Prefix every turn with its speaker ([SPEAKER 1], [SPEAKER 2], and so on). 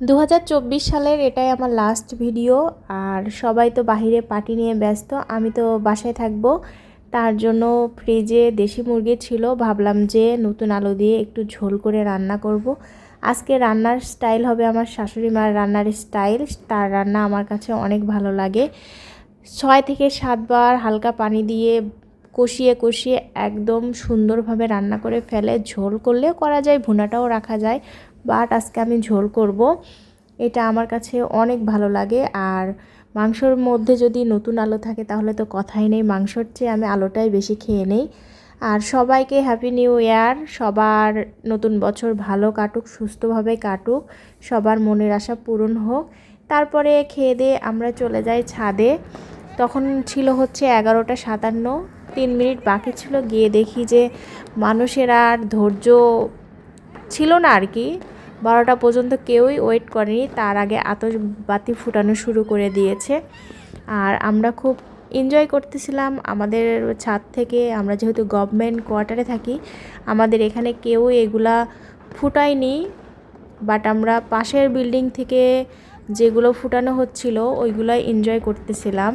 [SPEAKER 1] 2024 সালের এটাই আমার লাস্ট ভিডিও। আর সবাই তো বাহিরে পার্টি নিয়ে ব্যস্ত, আমি তো বাসায় থাকব। তার জন্য ফ্রিজে দেশি মুরগি ছিল, ভাবলাম যে নতুন আলু দিয়ে একটু ঝোল করে রান্না করব। আজকে রান্নার স্টাইল হবে আমার শাশুড়ি মার রান্নার স্টাইল। তার রান্না আমার কাছে অনেক ভালো লাগে। 6 থেকে 7 বার হালকা পানি দিয়ে কষিয়ে কষিয়ে একদম সুন্দরভাবে রান্না করে ফেলে। ঝোল করলেও করা যায়, ভুনাটাও রাখা যায়, বাট আজকে আমি ঝোল করব। এটা আমার কাছে অনেক ভালো লাগে। আর মাংসর মধ্যে যদি নতুন আলু থাকে তাহলে তো কথাই নেই, মাংসর চেয়ে আমি আলুটাই বেশি খেয়ে নেই। আর সবাইকে হ্যাপি নিউ ইয়ার। সবার নতুন বছর ভালো কাটুক, সুস্থভাবে কাটুক, সবার মনের আশা পূরণ হোক। তারপরে খেয়ে দিয়ে আমরা চলে যাই ছাদে। তখন ছিল হচ্ছে 11টা 57, 3 মিনিট বাকি ছিল। গিয়ে দেখি যে মানুষের আর ধৈর্য ছিল না আর কি। 12টা পর্যন্ত কেউই ওয়েট করেনি, তার আগে আতশবাতি ফুটানো শুরু করে দিয়েছে। আর আমরা খুব এনজয় করতেছিলাম আমাদের ছাদ থেকে। আমরা যেহেতু গভর্নমেন্ট কোয়ার্টারে থাকি, আমাদের এখানে কেউ এগুলা ফুটায়নি, বাট আমরা পাশের বিল্ডিং থেকে যেগুলো ফুটানো হচ্ছিল ওইগুলোই এনজয় করতেছিলাম।